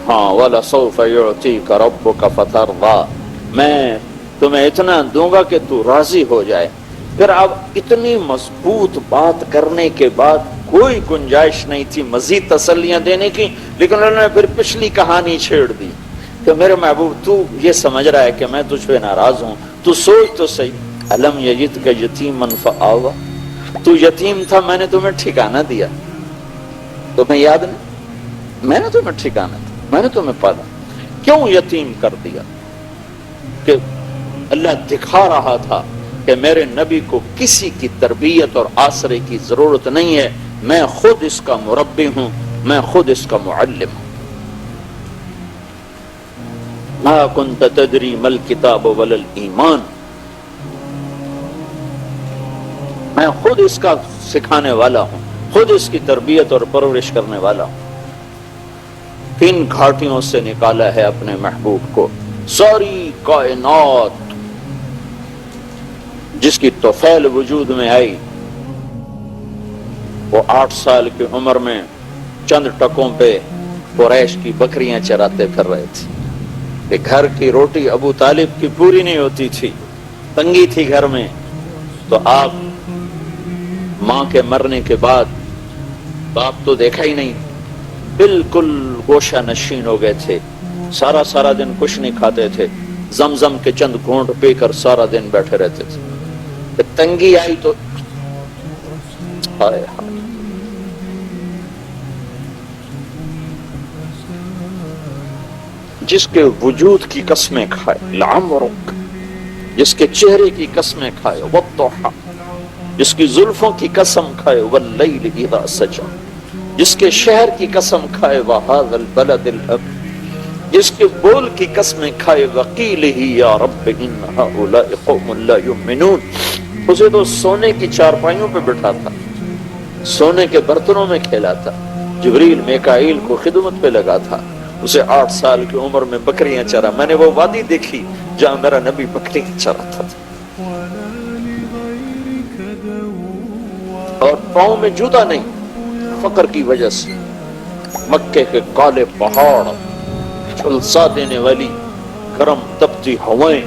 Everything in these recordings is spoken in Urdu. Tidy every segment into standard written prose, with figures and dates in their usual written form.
ہاں وَلَسَوْفَ يُعْتِيكَ رَبُّكَ فَتَرْضَىٰ، میں تمہیں اتنا دوں گا کہ تو راضی ہو جائے۔ پھر اب اتنی مضبوط بات کرنے کے بعد کوئی گنجائش نہیں تھی مزید تسلیاں دینے کی، لیکن انہوں نے پھر پچھلی کہانی چھیڑ دی کہ میرے محبوب تو یہ سمجھ رہا ہے کہ میں تجھ پہ ناراض ہوں، تو سوچ تو صحیح، أَلَمْ يَجِدْكَ يَتِيمًا فَآوَىٰ، تو یتیم تھا میں نے تمہیں ٹھکانہ دیا، تمہیں یاد نہیں؟ میں نے تمہیں ٹھکانہ دیا، میں نے تمہیں پالا، کیوں یتیم کر دیا؟ کہ اللہ دکھا رہا تھا کہ میرے نبی کو کسی کی تربیت اور آسرے کی ضرورت نہیں ہے، میں خود اس کا مربی ہوں، میں خود اس کا معلم ہوں۔ ما كنت تدری ما الکتاب ولا الایمان، میں خود اس کا سکھانے والا ہوں، خود اس کی تربیت اور پرورش کرنے والا ہوں۔ کن گھاٹیوں سے نکالا ہے اپنے محبوب کو، ساری کائنات جس کی طفیل وجود میں آئی، وہ 8 سال کی عمر میں چند ٹکوں پہ قریش کی بکریاں چراتے پھر رہے تھے کہ گھر کی روٹی ابو طالب کی پوری نہیں ہوتی تھی، تنگی تھی گھر میں، تو آپ ماں کے مرنے کے بعد باپ تو دیکھا ہی نہیں، بالکل گوشہ نشین ہو گئے تھے، سارا دن کچھ نہیں کھاتے تھے، زمزم کے چند گھونٹ پی کر سارا دن بیٹھے رہتے تھے۔ تنگی آئی تو ہائے ہائے، جس کے وجود کی قسمیں کھائے لعمرک، جس کے چہرے کی قسمیں کھائے والضحى، جس کی زلفوں کی قسم کھائے واللیل اذا سجى، جس کے شہر کی قسم کھائے وہذا البلد الامن، جس کے بول کی قسمیں کھائے وقیلہ یا رب ان هؤلاء قوم لا یؤمنون، اسے تو سونے کی چارپائیوں پہ بٹھا تھا، سونے کے برتنوں میں کھیلا تھا، جبریل میکائیل کو خدمت پہ لگا تھا، اسے 8 سال کی عمر میں بکریاں چرا، میں نے وہ وادی دیکھی جہاں میرا نبی بکری چراتا تھا، اور پاؤں میں جوتا نہیں فقر کی وجہ سے، مکے کے کالے پہاڑ، جھلسا دینے والی گرم تپتی ہوائیں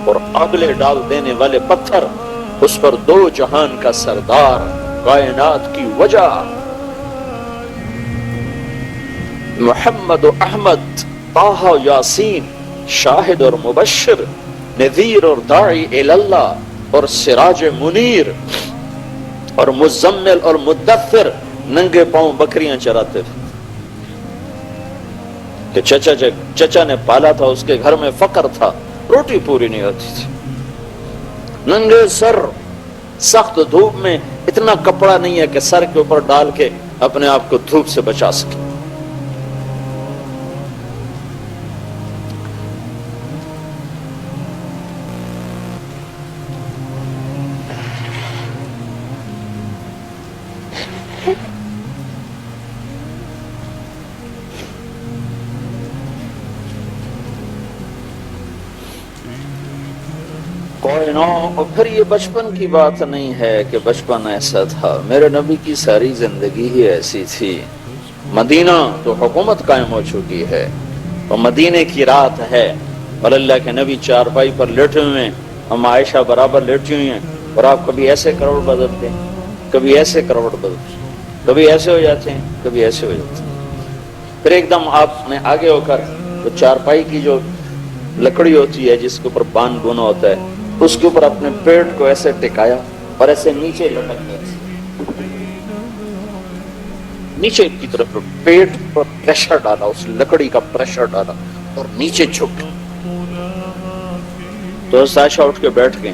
اور اگلے ڈال دینے والے پتھر، اس پر 2 جہان کا سردار، کائنات کی وجہ، محمد و احمد، طٰہٰ و یاسین، شاہد اور مبشر، نذیر اور داعی اللہ، اور سراج منیر، اور مزمل اور مدثر، ننگے پاؤں بکریاں چراتے تھے کہ چچا نے پالا تھا، اس کے گھر میں فقر تھا، روٹی پوری نہیں ہوتی تھی، ننگے سر، سخت دھوپ میں، اتنا کپڑا نہیں ہے کہ سر کے اوپر ڈال کے اپنے آپ کو دھوپ سے بچا سکے۔ اور پھر یہ بچپن کی بات نہیں ہے کہ بچپن ایسا تھا، میرے نبی کی ساری زندگی ہی ایسی تھی۔ مدینہ تو حکومت قائم ہو چکی ہے، اور مدینے کی رات ہے، اور اللہ کے نبی چارپائی پر لیٹے ہوئے ہیں، ہم عائشہ برابر لیٹی ہوئی ہیں، اور آپ کبھی ایسے کروڑ بدلتے ہیں، کبھی ایسے کروڑ بدلتے ہیں، کبھی ایسے ہو جاتے ہیں، کبھی ایسے ہو جاتے ہیں، پھر ایک دم آپ نے آگے ہو کر تو چارپائی کی جو لکڑی ہوتی ہے جس کے اوپر بان بونا ہوتا ہے، اس کے اوپر اپنے پیٹ کو ایسے ٹکایا اور ایسے نیچے لٹک گیا، نیچے کی طرف پیٹ پر پریشر ڈالا، اس لکڑی کا پریشر ڈالا اور نیچے جھک، تو عائشہ اٹھ کے بیٹھ گئے،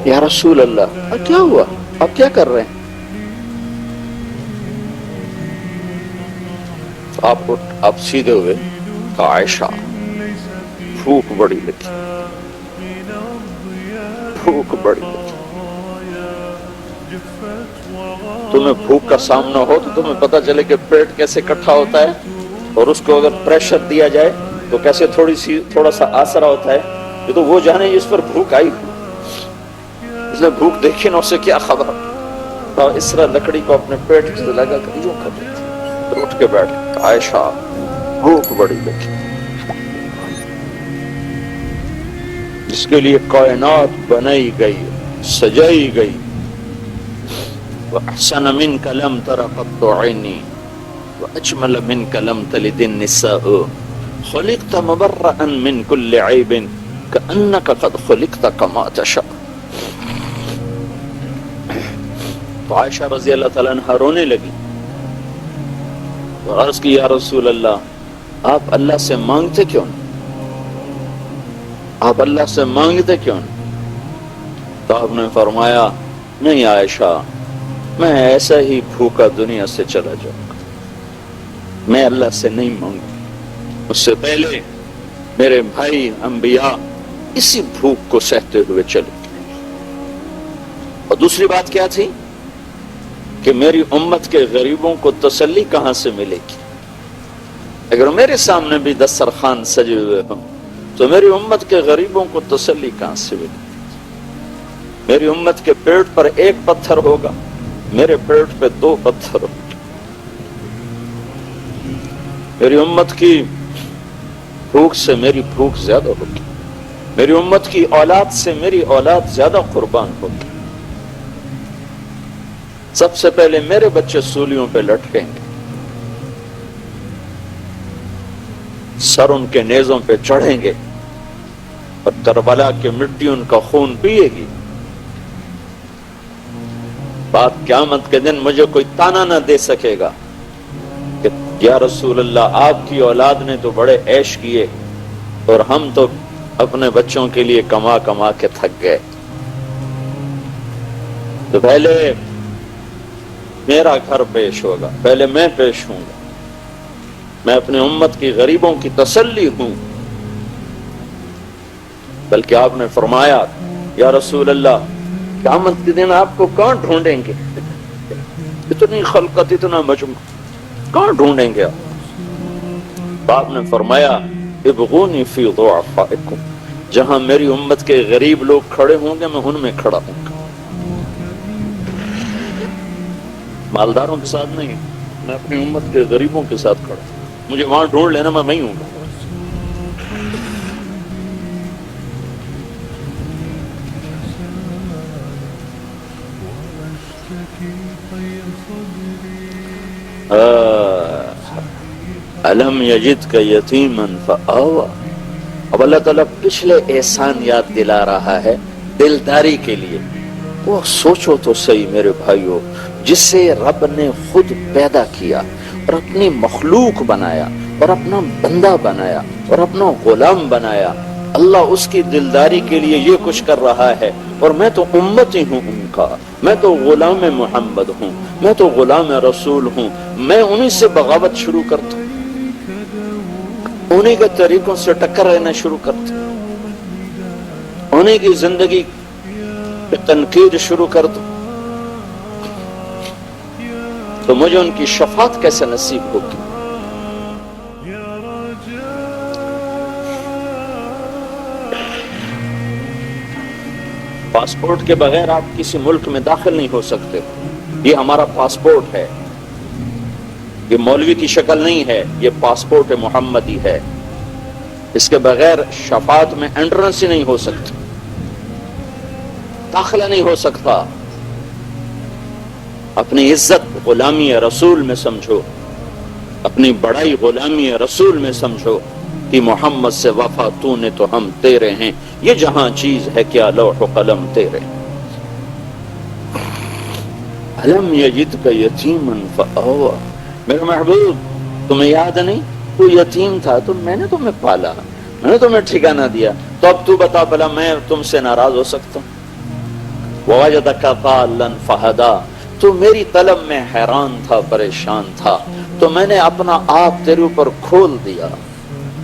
یا رسول اللہ کیا ہوا، آپ کیا کر رہے ہیں؟ آپ سیدھے ہوئے، کہا عائشہ بھوک بڑی لگی، بھوک بڑی لگی، تمہیں بھوک کا سامنا ہو تو تمہیں پتا چلے کہ پیٹ کیسے اکٹھا ہوتا ہے، اور اس کو اگر پریشر دیا جائے تو کیسے تھوڑا سا آسرا ہوتا ہے، یہ تو وہ جانے جس پر بھوک آئی، اس نے بھوک دیکھی نا، اسے کیا خبر، اور اس طرح لکڑی کو اپنے پیٹ سے لگا کر یوں کر رہی تھی، پھر اٹھ کے بیٹھ گئی۔ عائشہ بھوک بڑی لگی، جس کے لیے کائنات بنائی گئی، سجائی گئی۔ وَأَحْسَنَ مِنْكَ لَمْ تَرَ قَطُّ عَيْنِي وَأَجْمَلَ مِنْكَ لَمْ تَلِدِ النِّسَاءُ خُلِقْتَ مُبَرَّأً مِنْ كُلِّ عَيْبٍ كَأَنَّكَ قَدْ خُلِقْتَ كَمَا تَشَاءُ۔ تو عائشہ رضی اللہ تعالیٰ عنہ رونے لگی اور عرض کی یا رسول اللہ آپ اللہ سے مانگتے کیوں نہیں؟ آپ اللہ سے مانگتے کیوں نہیں؟ تو آپ نے فرمایا نہیں عائشہ، میں ایسا ہی بھوکا دنیا سے چلا جاؤں گا، میں اللہ سے نہیں مانگوں، اس سے پہلے میرے بھائی انبیاء اسی بھوک کو سہتے ہوئے چلے۔ اور دوسری بات کیا تھی کہ میری امت کے غریبوں کو تسلی کہاں سے ملے گی؟ اگر میرے سامنے بھی دسترخوان سجے ہوئے ہوں تو میری امت کے غریبوں کو تسلی کہاں سے ملے گی؟ میری امت کے پیٹ پر ایک پتھر ہوگا، میرے پیٹ پہ 2 پتھر ہوگا۔ میری امت کی بھوک سے میری بھوک زیادہ ہوگی، میری امت کی اولاد سے میری اولاد زیادہ قربان ہوگی۔ سب سے پہلے میرے بچے سولیوں پہ لٹکیں گے، سر ان کے نیزوں پہ چڑھیں گے اور کربلا کی مٹی ان کا خون پیے گی۔ بات قیامت کے دن مجھے کوئی تانا نہ دے سکے گا کہ یا رسول اللہ آپ کی اولاد نے تو بڑے عیش کیے اور ہم تو اپنے بچوں کے لیے کما کما کے تھک گئے۔ تو پہلے میرا گھر پیش ہوگا، پہلے میں پیش ہوں گا، میں اپنے امت کی غریبوں کی تسلی ہوں۔ بلکہ آپ نے فرمایا یا رسول اللہ قیامت کے دن آپ کو کہاں ڈھونڈیں گے؟ اتنی خلقت، اتنا مجموع، کہاں ڈھونڈیں گے آپ؟ آپ نے فرمایا ابغونی فی ضعفائکم، جہاں میری امت کے غریب لوگ کھڑے ہوں گے میں ان میں کھڑا ہوں گا۔ مالداروں کے ساتھ نہیں، میں اپنی امت کے غریبوں کے ساتھ کھڑا ہوں، مجھے وہاں ڈھونڈ لینا، میں وہیں ہوں گا۔ الم یجدک یتیما فآویٰ۔ اب اللہ تعالیٰ پچھلے احسان یاد دلا رہا ہے دلداری کے لیے۔ وہ سوچو تو صحیح میرے بھائیو، جسے رب نے خود پیدا کیا اور اپنی مخلوق بنایا اور اپنا بندہ بنایا اور اپنا غلام بنایا، اللہ اس کی دلداری کے لیے یہ کچھ کر رہا ہے، اور میں تو امتی ہوں ان کا، میں تو غلام محمد ہوں، میں تو غلام رسول ہوں، میں انہی سے بغاوت شروع کرتا ہوں، انہی کے طریقوں سے ٹکر لینا شروع کرتا ہوں، انہی کی زندگی پہ تنقید شروع کر دوں، تو مجھے ان کی شفاعت کیسے نصیب ہوگی؟ پاسپورٹ کے بغیر آپ کسی ملک میں داخل نہیں ہو سکتے، یہ ہمارا پاسپورٹ ہے، یہ مولوی کی شکل نہیں ہے، یہ پاسپورٹ محمدی ہے، اس کے بغیر شفاعت میں انٹرنس ہی نہیں ہو سکتی، داخلہ نہیں ہو سکتا۔ اپنی عزت غلامی رسول میں سمجھو، اپنی بڑائی غلامی رسول میں سمجھو کہ محمد سے وفا تو نے تو ہم تیرے ہیں، یہ جہاں چیز ہے کیا لوح و قلم تیرے۔ الم یجدک یتیما فآویٰ، میرے محبوب تمہیں یاد نہیں تو یتیم تھا تو میں نے تمہیں پالا، میں نے تمہیں ٹھکانہ دیا، تو اب تو بتا بھلا میں تم سے ناراض ہو سکتا ہوں؟ ووجدک ضالا فہدی، تو میری طلب میں حیران تھا، پریشان تھا، تو میں نے اپنا آپ تیرے اوپر کھول دیا،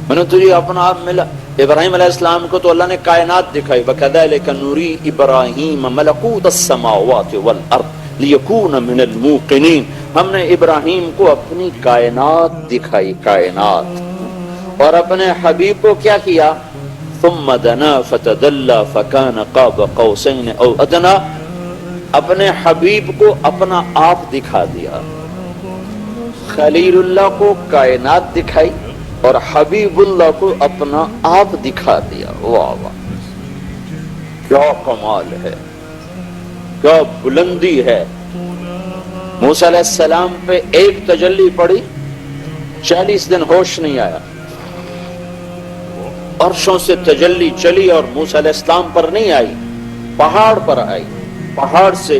میں نے تجھے اپنا آپ ملا۔ ابراہیم علیہ السلام کو تو اللہ نے کائنات دکھائی، وَكَذَلِكَ نُرِي إِبْرَاهِيمَ مَلَكُوتَ السَّمَاوَاتِ وَالْأَرْضِ لِيَكُونَ مِنَ الْمُوقِنِينَ، ہم نے ابراہیم کو اپنی کائنات دکھائی، کائنات، اور اپنے حبیب کو کیا کیا؟ ثُمَّ دَنَا فَتَدَلَّى فَكَانَ قَابَ قَوْسَيْنِ أَوْ أَدْنَىٰ، اپنے حبیب کو اپنا آپ دکھا دیا، خلیل اللہ کو کائنات دکھائی اور حبیب اللہ کو اپنا آپ دکھا دیا۔ واہ واہ، کیا کمال ہے، کیا بلندی ہے۔ موسیٰ علیہ السلام پہ ایک تجلی پڑی، 40 دن ہوش نہیں آیا، عرشوں سے تجلی چلی اور موسیٰ علیہ السلام پر نہیں آئی، پہاڑ پر آئی، پہاڑ سے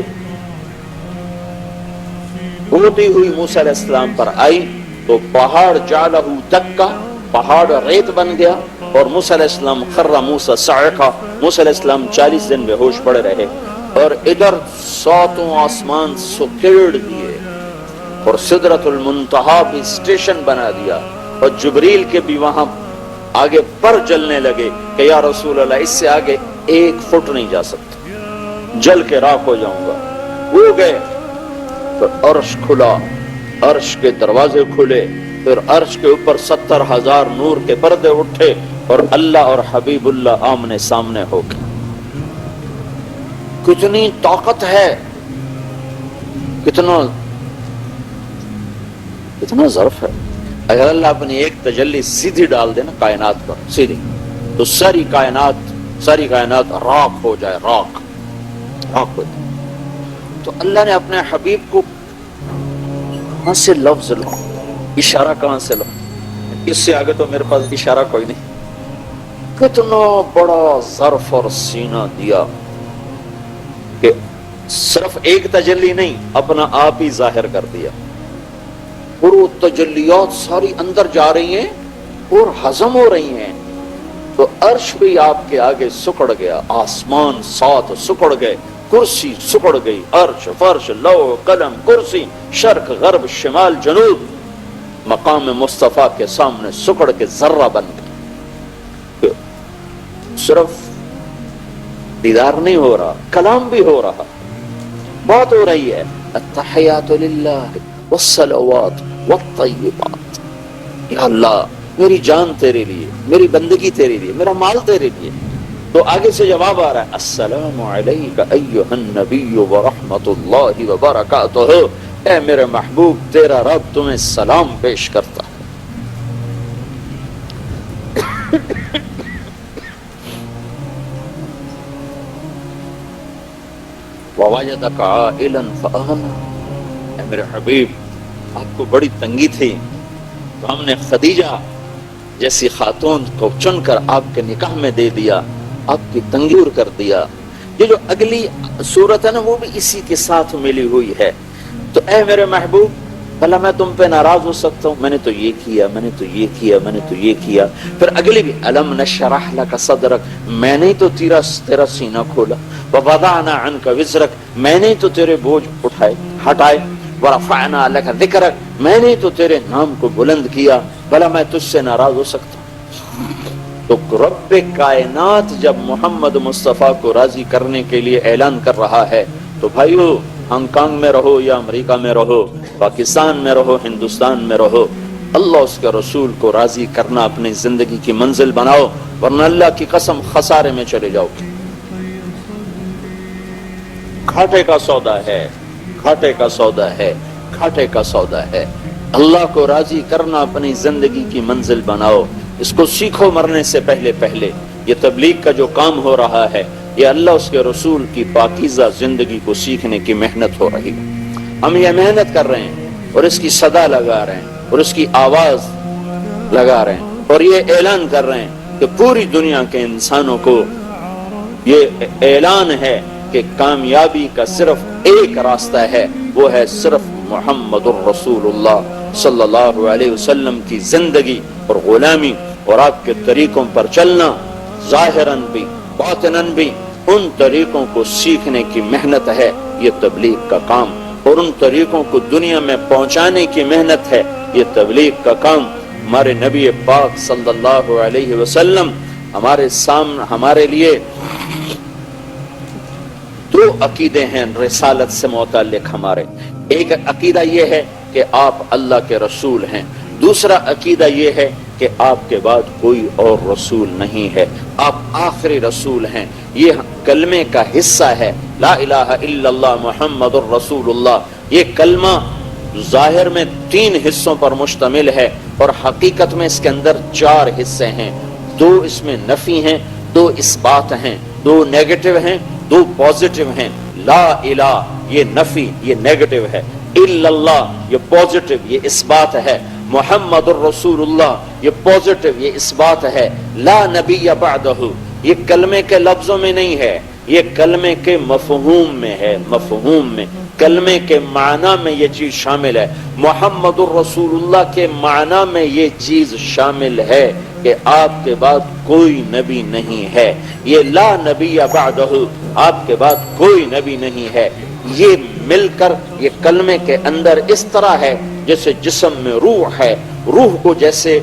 ہوتی ہوئی موسیٰ علیہ السلام پر آئی تو پہاڑ جعلہ دکا، پہاڑ ریت بن گیا اور موسیٰ علیہ السلام خر موسیٰ صعقا، موسیٰ علیہ السلام 40 دن بے ہوش پڑے رہے اور ادھر 7 آسمان سکیڑ دیے اور سدرۃ المنتہا بھی اسٹیشن بنا دیا اور جبریل کے بھی وہاں آگے پر جلنے لگے کہ یا رسول اللہ اس سے آگے 1 فٹ نہیں جا سکتا، جل کے راکھ ہو جاؤں گا۔ وہ گئے، پھر عرش کھلا، عرش کے دروازے کھلے، پھر عرش کے اوپر 70,000 نور کے پردے اٹھے اور اللہ اور حبیب اللہ آمنے سامنے ہو گئے۔ کتنی طاقت ہے، کتنا ظرف ہے۔ اگر اللہ اپنی ایک تجلی سیدھی ڈال دے نا کائنات پر، سیدھی، تو ساری کائنات راکھ ہو جائے، راکھ ہو جائے۔ تو اللہ نے اپنے حبیب کو کہاں سے لفظ لو، اشارہ کہاں سے لو، اس سے آگے تو میرے پاس اشارہ کوئی نہیں۔ کتنا بڑا ظرف اور سینہ دیا کہ صرف ایک تجلی نہیں، اپنا آپ ہی ظاہر کر دیا اور وہ تجلیات ساری اندر جا رہی ہیں اور ہضم ہو رہی ہیں۔ تو عرش بھی آپ کے آگے سکڑ گیا، آسمان 7 سکڑ گئے، کرسی سکڑ گئی، عرش فرش لوح قلم کرسی شرق غرب شمال جنوب مقام مصطفیٰ کے سامنے سکڑ کے ذرہ بن گئے۔ صرف دیدار نہیں ہو رہا، کلام بھی ہو رہا، بات ہو رہی ہے، التحیات للہ والصلوات والطیبات۔ یا اللہ میری جان تیرے لیے، میری بندگی تیرے لیے، میرا مال تیرے لیے۔ تو آگے سے جواب آ رہا ہے، السلام علیک ایھا النبی ورحمۃ اللہ وبرکاتہ، اے میرے محبوب تیرا رب تمہیں سلام پیش کرتا ہے۔ ووجدک عائلا فأغنی، اے میرے حبیب آپ کو بڑی تنگی تھی تو ہم نے خدیجہ جیسی خاتون کو چن کر آپ کے نکاح میں دے دیا، آپ کی تنگی دور کر دیا۔ یہ جو اگلی صورت ہے نا وہ بھی اسی کے ساتھ ملی ہوئی ہے۔ تو اے میرے محبوب بھلا میں تم پہ ناراض ہو سکتا ہوں؟ میں نے تو یہ کیا، میں نے تو یہ کیا، میں نے تو یہ کیا۔ پھر اگلی بھی الم نشرح لک صدرک، میں نے تو تیرا سینہ کھولا، ووضعنا عنک وزرک، میں نے تو تیرے بوجھ اٹھائے ہٹائے، ورفعنا لک ذکرک، میں نے تو تیرے نام کو بلند کیا، بھلا میں تجھ سے ناراض ہو سکتا ہوں؟ تو رب کائنات جب محمد مصطفیٰ کو راضی کرنے کے لیے اعلان کر رہا ہے تو بھائیو ہانگ کانگ میں رہو یا امریکہ میں رہو، پاکستان میں رہو، ہندوستان میں رہو، اللہ اس کے رسول کو راضی کرنا اپنی زندگی کی منزل بناؤ، ورنہ اللہ کی قسم خسارے میں چلے جاؤ گے۔ گھاٹے کا سودا ہے، گھاٹے کا سودا ہے، گھاٹے کا سودا ہے۔ اللہ کو راضی کرنا اپنی زندگی کی منزل بناؤ، اس کو سیکھو مرنے سے پہلے پہلے۔ یہ تبلیغ کا جو کام ہو رہا ہے یہ اللہ اس کے رسول کی پاکیزہ زندگی کو سیکھنے کی محنت ہو رہی ہے۔ ہم یہ محنت کر رہے ہیں اور اس کی صدا لگا رہے ہیں اور اس کی آواز لگا رہے ہیں اور یہ اعلان کر رہے ہیں کہ پوری دنیا کے انسانوں کو یہ اعلان ہے کہ کامیابی کا صرف ایک راستہ ہے، وہ ہے صرف محمد الرسول اللہ صلی اللہ علیہ وسلم کی زندگی اور غلامی اور آپ کے طریقوں پر چلنا، ظاہراً بھی باطناً بھی ان طریقوں کو سیکھنے کی محنت ہے یہ تبلیغ کا کام، اور ان طریقوں کو دنیا میں پہنچانے کی محنت ہے یہ تبلیغ کا کام۔ ہمارے نبی پاک صلی اللہ علیہ وسلم ہمارے سامنے ہمارے لیے 2 عقیدے ہیں رسالت سے متعلق ہمارے۔ ایک عقیدہ یہ ہے کہ آپ اللہ کے رسول ہیں، دوسرا عقیدہ یہ ہے کہ آپ کے بعد کوئی اور رسول نہیں ہے، آپ آخری رسول ہیں۔ یہ کلمے کا حصہ ہے، لا الہ الا اللہ محمد الرسول اللہ۔ یہ کلمہ ظاہر میں 3 حصوں پر مشتمل ہے اور حقیقت میں اس کے اندر 4 حصے ہیں۔ 2 اس میں نفی ہیں، 2 اثبات ہیں، 2 نیگیٹو ہیں، 2 پازیٹو ہیں۔ لا الہ یہ نفی، یہ نیگیٹو ہے، الا اللہ یہ پازیٹو، یہ اثبات ہے، محمد الرسول اللہ یہ پازیٹو، یہ اثبات ہے، لا نبی بعدہ یہ کلمے کے لفظوں میں نہیں ہے، یہ کلمے کے مفہوم میں ہے، مفہوم میں، کلمے کے معنی میں یہ چیز شامل ہے، محمد الرسول اللہ کے معنی میں یہ چیز شامل ہے کہ آپ کے بعد کوئی نبی نہیں ہے۔ یہ لا نبی بعدہ آپ کے بعد کوئی نبی نہیں ہے، یہ مل کر یہ کلمے کے اندر اس طرح ہے جیسے جسم میں روح ہے، روح کو جیسے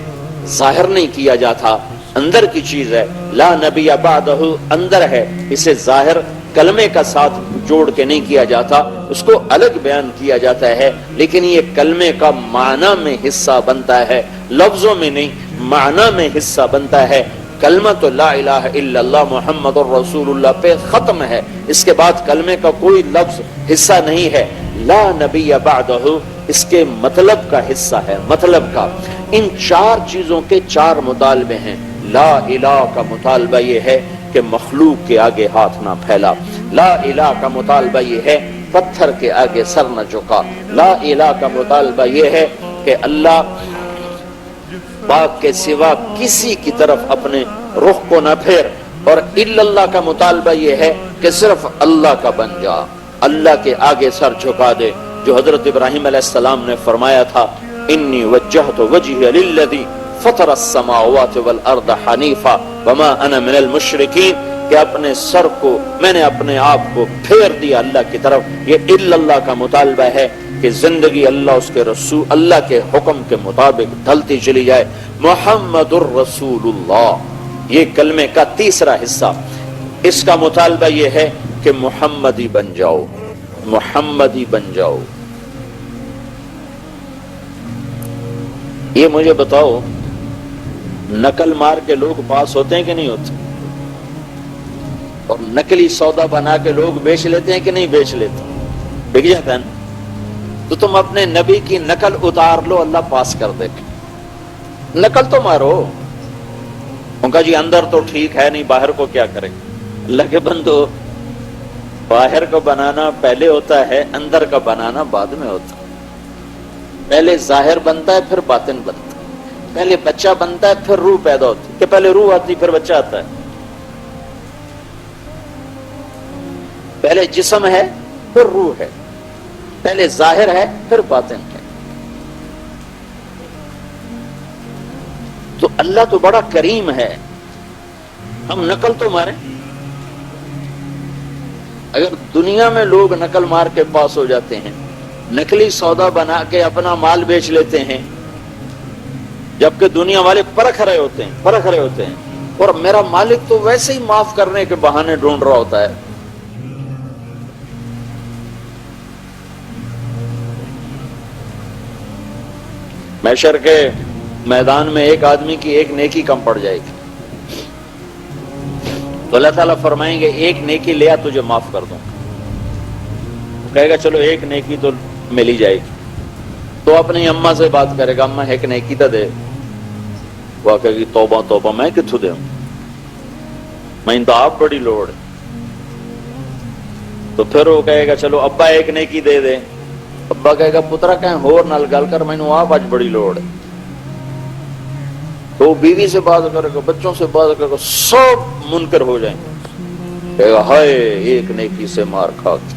ظاہر نہیں کیا جاتا، اندر کی چیز ہے، لا نبی بعدہ اندر ہے، اسے ظاہر کلمے کا ساتھ جوڑ کے نہیں کیا جاتا، اس کو الگ بیان کیا جاتا ہے، لیکن یہ کلمے کا معنی میں حصہ بنتا ہے، لفظوں میں نہیں، معنی میں حصہ بنتا ہے۔ کلمہ تو لا الہ الا اللہ محمد الرسول اللہ پہ ختم ہے، اس کے بعد کلمے کا کوئی لفظ حصہ نہیں ہے۔ لا نبی بعدہ اس کے مطلب کا حصہ ہے، مطلب کا۔ ان 4 چیزوں کے 4 مطالبے ہیں۔ لا الہ کا مطالبہ یہ ہے کہ مخلوق کے آگے ہاتھ نہ پھیلا، لا الہ کا مطالبہ یہ ہے پتھر کے آگے سر نہ جھکا، لا الہ کا مطالبہ یہ ہے کہ اللہ پاک کے سوا کسی کی طرف اپنے رخ کو نہ پھیر، اور الا اللہ کا مطالبہ یہ ہے کہ صرف اللہ کا بن جا، اللہ کے آگے سر جھکا دے، جو حضرت ابراہیم علیہ السلام نے فرمایا تھا انی وجہت وجہی للذی فطر السماوات والارض حنیفا وما انا من المشرکین، کہ اپنے سر کو میں نے اپنے آپ کو پھیر دیا اللہ کی طرف۔ یہ الا اللہ کا مطالبہ ہے کہ زندگی اللہ اس کے رسول اللہ کے حکم کے مطابق ڈھلتی چلی جائے۔ محمد الرسول اللہ یہ کلمے کا تیسرا حصہ، اس کا مطالبہ یہ ہے کہ محمدی بن جاؤ، محمدی بن جاؤ۔ یہ مجھے بتاؤ نقل مار کے لوگ پاس ہوتے ہیں کہ نہیں ہوتے؟ اور نقلی سودا بنا کے لوگ بیچ لیتے ہیں کہ نہیں بیچ لیتے؟ بک جاتا ہے نا؟ تو تم اپنے نبی کی نقل اتار لو، اللہ پاس کر دے گا۔ نقل تو مارو، ان کا جی اندر تو ٹھیک ہے نہیں، باہر کو کیا کریں؟ اللہ کے بندو، باہر کو بنانا پہلے ہوتا ہے، اندر کا بنانا بعد میں ہوتا ہے۔ پہلے ظاہر بنتا ہے پھر باطن بنتا ہے، پہلے بچہ بنتا ہے پھر روح پیدا ہوتی ہے، کہ پہلے روح آتی پھر بچہ آتا ہے، پہلے جسم ہے پھر روح ہے، پہلے ظاہر ہے پھر باطن ہے۔ تو اللہ تو بڑا کریم ہے، ہم نقل تو ماریں۔ اگر دنیا میں لوگ نقل مار کے پاس ہو جاتے ہیں، نقلی سودا بنا کے اپنا مال بیچ لیتے ہیں، جبکہ دنیا والے پرکھ رہے ہوتے ہیں، اور میرا مالک تو ویسے ہی معاف کرنے کے بہانے ڈھونڈ رہا ہوتا ہے۔ محشر کے میدان میں ایک آدمی کی ایک نیکی کم پڑ جائے گی، تو اللہ تعالیٰ فرمائیں گے ایک نیکی لیا تجھے معاف کر دوں، کہے گا چلو ایک نیکی تو مل ہی جائے گی، تو اپنی اماں سے بات کرے گا، اماں ایک نیکی تو دے، وہ کہے گی توبہ توبہ میں کتھوں دے ہوں، میں تو آپ بڑی لوڑ، تو پھر وہ کہے گا چلو ابا ایک نیکی دے دے، ابا کہے گا پترا کہیں ہور نال گل کر، میں نے آپ آج بڑی لوڑ ہے، تو بیوی سے بات کرے گا، بچوں سے بات کرے گا، سب منکر ہو جائیں گے، کہے گا ہائے ایک نیکی سے مار کھا کے۔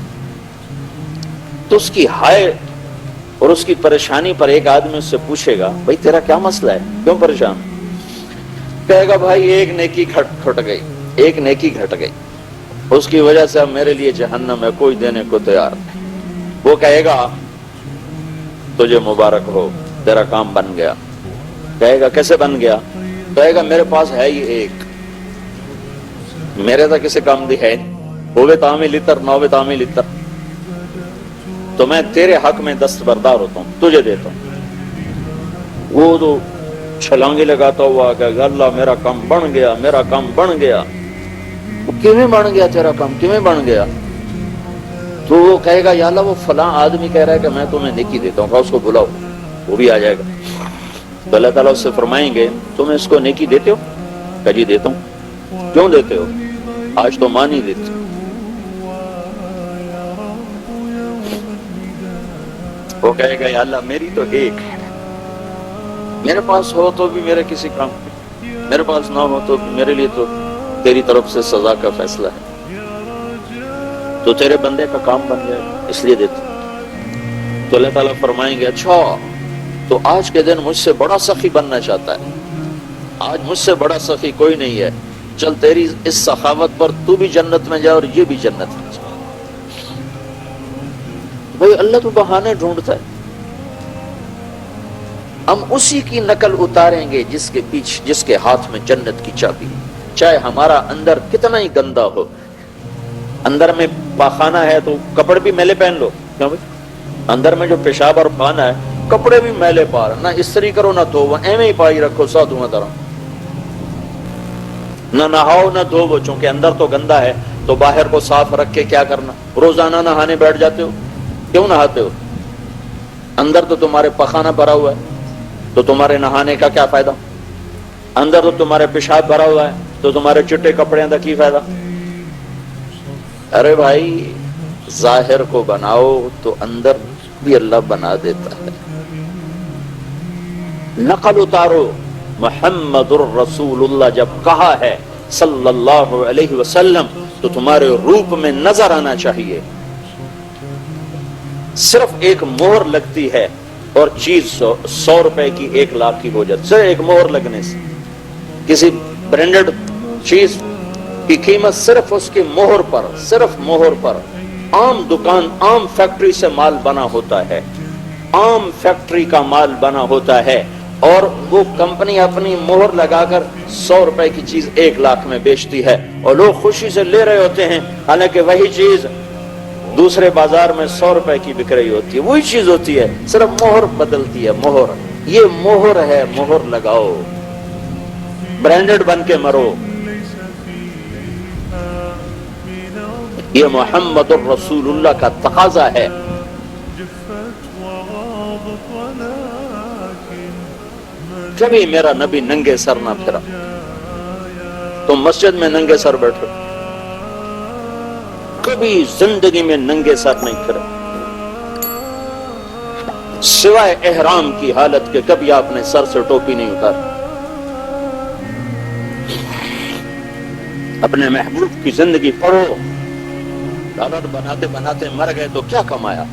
تو اس کی ہائے اور اس کی پریشانی پر ایک آدمی اس سے پوچھے گا بھائی تیرا کیا مسئلہ ہے، کیوں پریشان؟ کہے گا بھائی ایک نیکی کھٹ گئی، ایک نیکی گھٹ گئی، اس کی وجہ سے اب میرے لیے جہنم ہے، کوئی دینے کو تیار نہیں۔ وہ کہے گا تجھے مبارک ہو، تیرا کام بن گیا۔ کہے گا کیسے بن گیا؟ کہے گا میرے پاس ہے یہ ایک، میرے تو کسی کام دی ہے، ہوئے تامی لتر نہ ہوئے تامی لتر، تو میں تیرے حق میں دستبردار ہوتا ہوں، تجھے دیتا ہوں۔ وہ تو چھلانگے لگاتا ہوا کہ اللہ میرا کام بن گیا، میرا کام بن گیا. کیویں بن گیا تیرا کام، کیویں بن گیا؟ تو وہ کہے گا یا اللہ وہ فلاں آدمی کہہ رہا ہے کہ میں تمہیں نیکی دیتا ہوں، اس کو بلاؤ، وہ بھی آ جائے گا. تو اللہ تعالیٰ اس سے فرمائیں گے تم اس کو نیکی دیتے ہو؟ کہ جی دیتا ہوں. کیوں دیتے ہو؟ آج تو ماں نہیں دیتی. وہ کہے گا یا اللہ میری تو ایک ہے، میرے پاس ہو تو بھی میرے کسی کام کی، میرے پاس نہ ہو تو میرے لیے تو تیری طرف سے سزا کا فیصلہ ہے، تو تیرے بندے کا کام بن جائے اس لیے دیتے. تو اللہ تعالیٰ فرمائیں گے اچھا تو آج کے دن مجھ سے بڑا سخی بننا چاہتا ہے، آج مجھ سے بڑا سخی کوئی نہیں ہے، چل تیری اس سخاوت پر تو بھی جنت میں جائے اور یہ بھی جنت میں جائے. بھئی اللہ تو بہانے ڈھونڈتا ہے. ہم اسی کی نقل اتاریں گے جس کے ہاتھ میں جنت کی چابی، چاہے ہمارا اندر کتنا ہی گندا ہو. اندر میں پاخانہ ہے تو کپڑے بھی میلے پہن لو، کیوں بھائی؟ اندر میں جو پیشاب اور پانا ہے کپڑے بھی میلے پار، نہ استری کرو نہ دھوو، ایویں ہی پائی رکھو سادھواں طرح، نہ نہاؤ نہ دھوو، چونکہ اندر تو گندا ہے تو باہر کو صاف رکھ کے کیا کرنا؟ روزانہ نہانے بیٹھ جاتے ہو، کیوں نہاتے ہو؟ اندر تو تمہارے پخانہ بھرا ہوا ہے تو تمہارے نہانے کا کیا فائدہ؟ اندر تو تمہارے پیشاب بھرا ہوا ہے تو تمہارے چٹے کپڑے اندر کی فائدہ؟ ارے بھائی ظاہر کو بناؤ تو اندر بھی اللہ بنا دیتا ہے. نقل اتارو. محمد الرسول اللہ جب کہا ہے صلی اللہ علیہ وسلم تو تمہارے روپ میں نظر آنا چاہیے. صرف ایک مہر لگتی ہے اور چیز 100 روپے کی 1 لاکھ کی ہو جاتی. صرف ایک مہر لگنے سے کسی برانڈڈ چیز کی قیمت صرف اس کی مہر پر، صرف مہر پر. عام دکان، عام فیکٹری سے مال بنا ہوتا ہے، عام فیکٹری کا مال بنا ہوتا ہے اور وہ کمپنی اپنی مہر لگا کر 100 روپے کی چیز 1 لاکھ میں بیچتی ہے اور لوگ خوشی سے لے رہے ہوتے ہیں، حالانکہ وہی چیز دوسرے بازار میں 100 روپے کی بک رہی ہوتی ہے. وہی چیز ہوتی ہے، صرف مہر بدلتی ہے. مہر، یہ مہر ہے، مہر لگاؤ، برانڈڈ بن کے مرو. یہ محمد الرسول اللہ کا تقاضا ہے. کبھی میرا نبی ننگے سر نہ پھرا. تم مسجد میں ننگے سر بیٹھو، کبھی زندگی میں ننگے سر نہیں پھرا سوائے احرام کی حالت کے. کبھی آپ نے سر سے ٹوپی نہیں اتاری. اپنے محبوب کی زندگی پڑھو. ڈالر بناتے بناتے مر گئے تو کیا کمایا؟